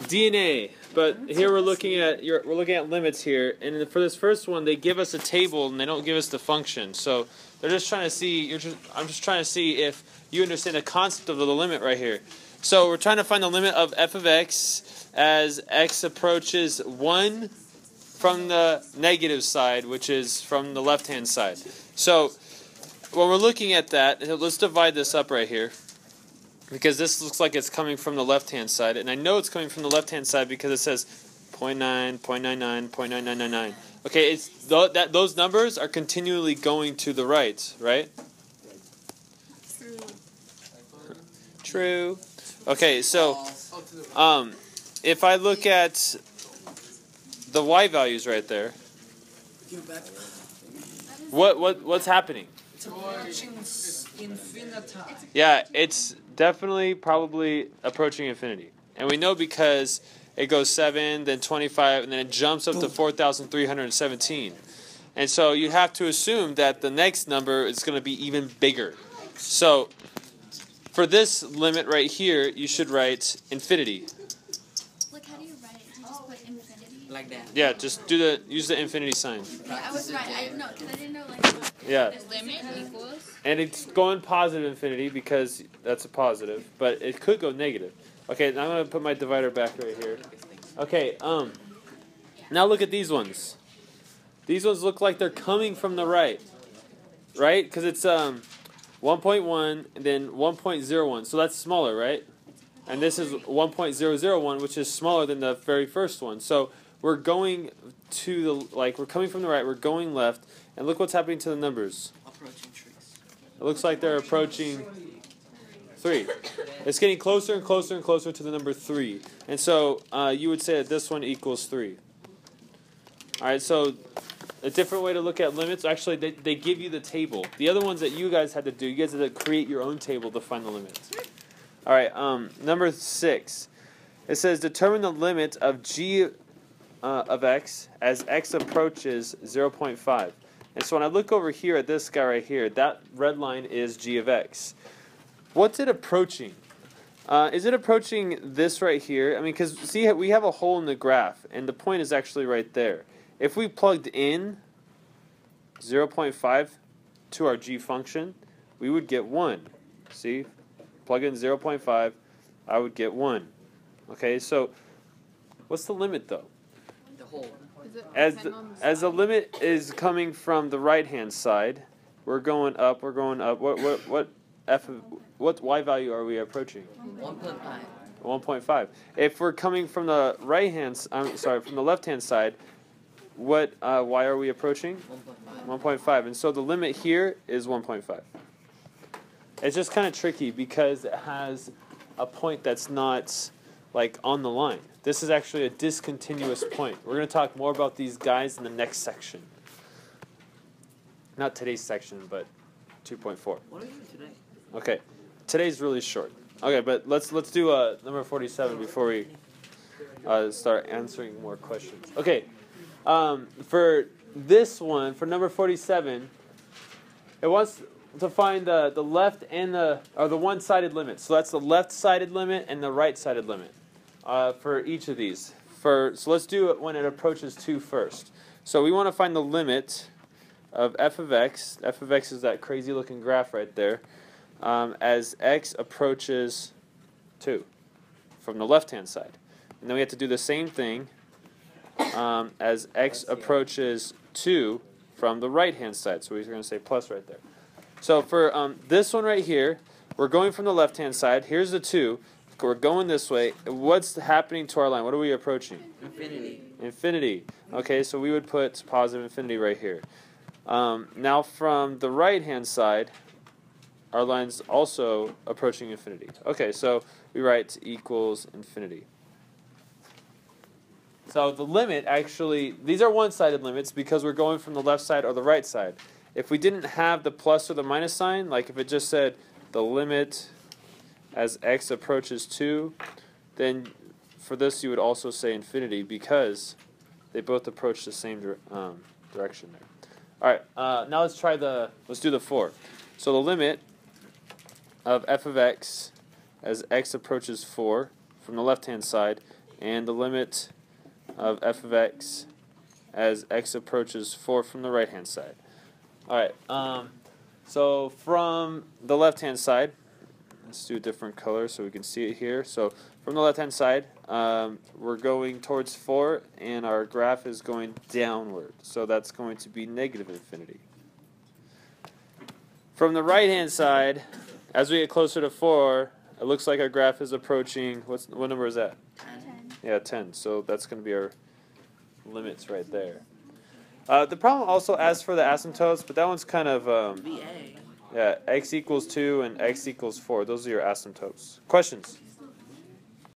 DNA, but here we're looking at limits here, and for this first one, they give us a table and they don't give us the function. So they're just trying to see. I'm just trying to see if you understand the concept of the limit right here. So we're trying to find the limit of f of x as x approaches 1 from the negative side, which is from the left-hand side. So when we're looking at that, let's divide this up right here, because this looks like it's coming from the left-hand side, and I know it's coming from the left-hand side because it says 0.9, 0.99, 0.9999. Okay, those numbers are continually going to the right, right? True. Okay, so if I look at the y values right there, what's happening? Yeah, it's definitely probably approaching infinity. And we know because it goes 7, then 25, and then it jumps up to 4,317. And so you have to assume that the next number is going to be even bigger. So for this limit right here, you should write infinity. Like, how do you write it? Do you just put infinity? Like that. Yeah, just use the infinity sign. Yeah, I was right. I didn't know, because I didn't know, like, Yeah. this limit equals. And it's going positive infinity because that's a positive, but it could go negative. Okay, now I'm going to put my divider back right here. Okay, now look at these ones. These ones look like they're coming from the right, right? Because it's 1.1 and then 1.01, so that's smaller, right? And this is 1.001, which is smaller than the very first one. So we're going to the, we're coming from the right, we're going left, and look what's happening to the numbers. Approaching trees. It looks like they're approaching 3. It's getting closer and closer and closer to the number 3. And so you would say that this one equals 3. Alright, so a different way to look at limits, actually they give you the table. The other ones that you guys had to do, you guys had to create your own table to find the limits. Alright, number 6. It says determine the limit of g of x as x approaches 0.5. And so when I look over here at this guy right here, that red line is g of x. What's it approaching? Is it approaching this right here? I mean, because see, we have a hole in the graph, and the point is actually right there. If we plugged in 0.5 to our g function, we would get 1. See? Plug in 0.5, I would get 1. Okay, so what's the limit though? The hole. As the limit is coming from the right-hand side, we're going up, we're going up. What y value are we approaching? 1.5. 1.5. If we're coming from the from the left-hand side, what y are we approaching? 1.5. 1.5. And so the limit here is 1.5. It's just kind of tricky because it has a point that's not like on the line. This is actually a discontinuous point. We're going to talk more about these guys in the next section. Not today's section, but 2.4. What are you doing today? Okay. Today's really short. Okay, but let's do number 47 before we start answering more questions. Okay. For this one, for number 47, it wants to find the left and the one-sided limit. So that's the left-sided limit and the right-sided limit for each of these. So let's do it when it approaches 2 first. So we want to find the limit of f of x. F of x is that crazy-looking graph right there. As x approaches 2 from the left-hand side. And then we have to do the same thing as x approaches 2 from the right-hand side. So we're going to say plus right there. So for this one right here, we're going from the left-hand side. Here's the 2. We're going this way. What's happening to our line? What are we approaching? Infinity. Infinity. Okay, so we would put positive infinity right here. Now from the right-hand side, our line's also approaching infinity. Okay, so we write equals infinity. So the limit actually, these are one-sided limits because we're going from the left side or the right side. If we didn't have the plus or the minus sign, like if it just said the limit as x approaches 2, then for this you would also say infinity because they both approach the same direction there. All right, now let's do the 4. So the limit of f of x as x approaches 4 from the left-hand side and the limit of f of x as x approaches 4 from the right-hand side. All right, so from the left-hand side, let's do a different color so we can see it here. So from the left-hand side, we're going towards 4, and our graph is going downward. So that's going to be negative infinity. From the right-hand side, as we get closer to 4, it looks like our graph is approaching, what number is that? 10. Yeah, 10. So that's going to be our limits right there. The problem also asks for the asymptotes, but that one's kind of, VA. yeah, x equals 2 and x equals 4. Those are your asymptotes. Questions?